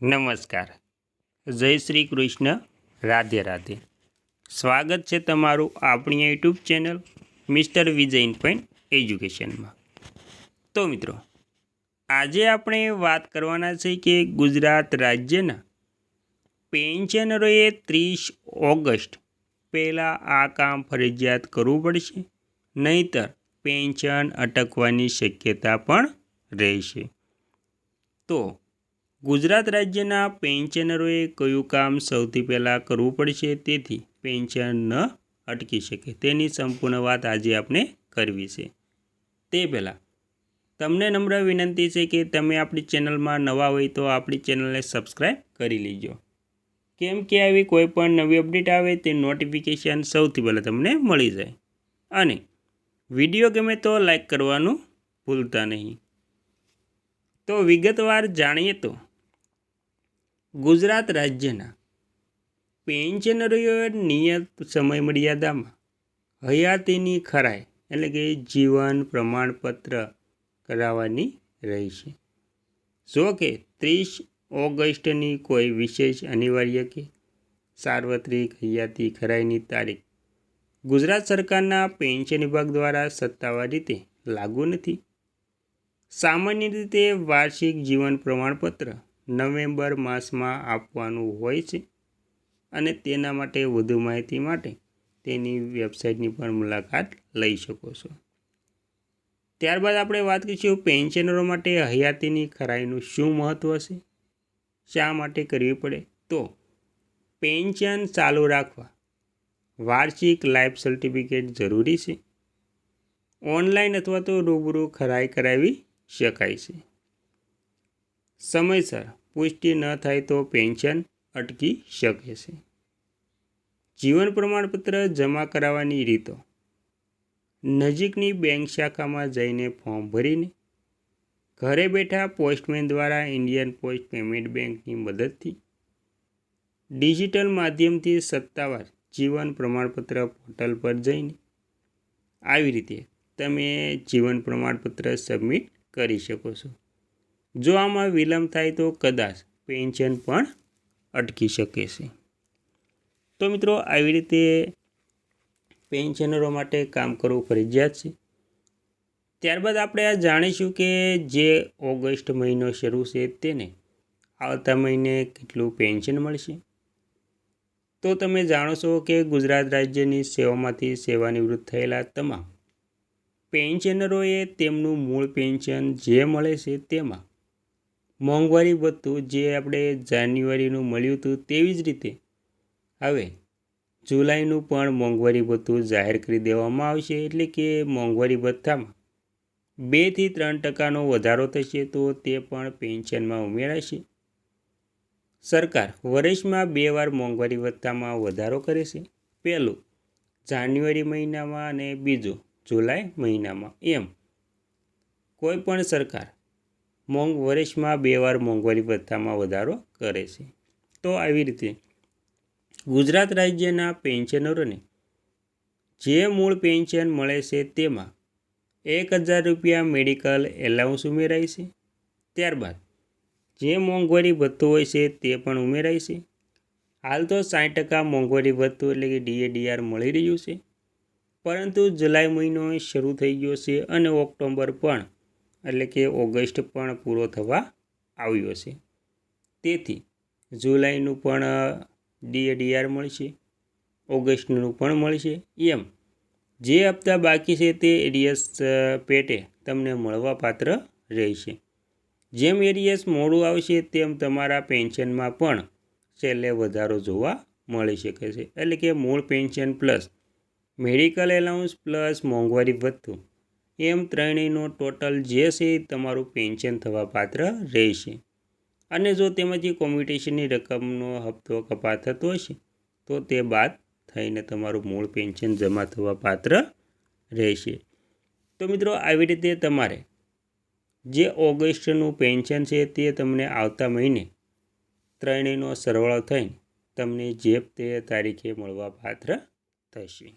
નમસ્કાર, જય શ્રી કૃષ્ણ, રાધે રાધે. સ્વાગત છે તમારું આપણી યુટ્યુબ ચેનલ મિસ્ટર વિજય ઇનપોઇન્ટ એજ્યુકેશનમાં. તો મિત્રો, આજે આપણે વાત કરવાના છે કે ગુજરાત રાજ્યના પેન્શનરોએ 30 ઓગસ્ટ પહેલાં આ કામ ફરજિયાત કરવું પડશે, નહીંતર પેન્શન અટકવાની શક્યતા પણ રહેશે. તો ગુજરાત રાજ્યના પેન્શનરોએ કયું કામ સૌથી પહેલાં કરવું પડશે તેથી પેન્શન ન અટકી શકે તેની સંપૂર્ણ વાત આજે આપણે કરવી છે. તે પહેલાં તમને નમ્ર વિનંતી છે કે તમે આપણી ચેનલમાં નવા હોય તો આપણી ચેનલને સબસ્ક્રાઈબ કરી લેજો, કેમ કે આવી કોઈ પણ નવી અપડેટ આવે તે નોટિફિકેશન સૌથી પહેલાં તમને મળી જાય. અને વિડીયો ગમે તો લાઈક કરવાનું ભૂલતા નહીં. તો વિગતવાર જાણીએ તો ગુજરાત રાજ્યના પેન્શનરોએ નિયત સમય મર્યાદામાં હયાતીની ખરાઈ એટલે કે જીવન પ્રમાણપત્ર કરાવવાની રહેશે. જો કે 30 ઓગસ્ટની કોઈ વિશેષ અનિવાર્ય કે સાર્વત્રિક હયાતી ખરાઈની તારીખ ગુજરાત સરકારના પેન્શન વિભાગ દ્વારા સત્તાવાર રીતે લાગુ નથી. સામાન્ય રીતે વાર્ષિક જીવન પ્રમાણપત્ર નવેમ્બર માસમાં આપવાનું હોય છે અને તેના માટે વધુ માહિતી માટે તેની વેબસાઇટની પણ મુલાકાત લઈ શકો છો. ત્યારબાદ આપણે વાત કરીશું પેન્શનરો માટે હયાતીની ખરાઈનું શું મહત્ત્વ છે, શા માટે કરવી પડે. તો પેન્શન ચાલુ રાખવા વાર્ષિક લાઈફ સર્ટિફિકેટ જરૂરી છે. ઓનલાઈન અથવા તો રૂબરૂ ખરાઈ કરાવી શકાય છે. સમયસર પુષ્ટિ ન થાય તો પેન્શન અટકી શકે છે. જીવન પ્રમાણપત્ર જમા કરાવવાની રીતો: નજીકની બેંક શાખામાં જઈને ફોર્મ ભરીને ઘરે બેઠા પોસ્ટમેન દ્વારા ઇન્ડિયન પોસ્ટ પેમેન્ટ બેંકની મદદથી ડિજિટલ માધ્યમથી સત્તાવાર જીવન પ્રમાણપત્ર પોર્ટલ પર જઈને આવી રીતે તમે જીવન પ્રમાણપત્ર સબમિટ કરી શકો છો. જો આમાં વિલંબ થાય તો કદાચ પેન્શન પણ અટકી શકે છે. તો મિત્રો, આવી રીતે પેન્શનરો માટે કામ કરવું ફરજિયાત છે. ત્યારબાદ આપણે આ જાણીશું કે જે ઓગસ્ટ મહિનો શરૂ છે તેને આવતા મહિને કેટલું પેન્શન મળશે. તો તમે જાણો છો કે ગુજરાત રાજ્યની સેવામાંથી સેવાનિવૃત્ત થયેલા તમામ પેન્શનરોએ તેમનું મૂળ પેન્શન જે મળે છે તેમાં મોંઘવારી ભથ્થું જે આપણે જાન્યુઆરીનું મળ્યું હતું તેવી જ રીતે હવે જુલાઈનું પણ મોંઘવારી ભથ્થું જાહેર કરી દેવામાં આવશે. એટલે કે મોંઘવારી ભથ્થામાં 2 થી 3% વધારો થશે તો તે પણ પેન્શનમાં ઉમેરાશે. સરકાર વર્ષમાં 2 વાર મોંઘવારી ભથ્થામાં વધારો કરે છે, પહેલું જાન્યુઆરી મહિનામાં અને બીજું જુલાઈ મહિનામાં. એમ કોઈ પણ સરકાર વર્ષમાં 2 વાર મોંઘવારી ભથ્થામાં વધારો કરે છે. તો આવી રીતે ગુજરાત રાજ્યના પેન્શનરોને જે મૂળ પેન્શન મળે છે તેમાં 1000 રૂપિયા મેડિકલ એલાઉન્સ ઉમેરાય છે. ત્યારબાદ જે મોંઘવારી ભથ્થું હોય છે તે પણ ઉમેરાય છે. હાલ તો 60% મોંઘવારી ભથ્થું એટલે કે DADR મળી રહ્યું છે, પરંતુ જુલાઈ મહિનો શરૂ થઈ ગયો છે અને ઓક્ટોબર પણ એટલે કે ઓગસ્ટ પણ પૂરો થવા આવ્યો છે. તેથી જુલાઈનું પણ DADR મળશે, ઓગસ્ટનું પણ મળશે. એમ જે હપ્તા બાકી છે તે એરિયસ પેટે તમને મળવા પાત્ર રહેશે. જેમ એરિયસ મોડું આવશે તેમ તમારા પેન્શનમાં પણ છેલ્લે વધારો જોવા મળી શકે છે. એટલે કે મૂળ pension plus medical allowance plus મોંઘવારી ભથ્થું એમ ત્રણેયનો ટોટલ જે છે તમારું પેન્શન થવા પાત્ર રહેશે. અને જો તેમાંથી કોમ્યુટેશનની રકમનો હપ્તો કપાત થતો હશે તો તે બાદ થઈને તમારું મૂળ પેન્શન જમા થવા પાત્ર રહેશે. તો મિત્રો, આવી રીતે તમારે જે ઓગસ્ટનું પેન્શન છે તે તમને આવતા મહિને ત્રણેયનો સરવાળો થઈને તમને જે તે તારીખે મળવા પાત્ર થશે.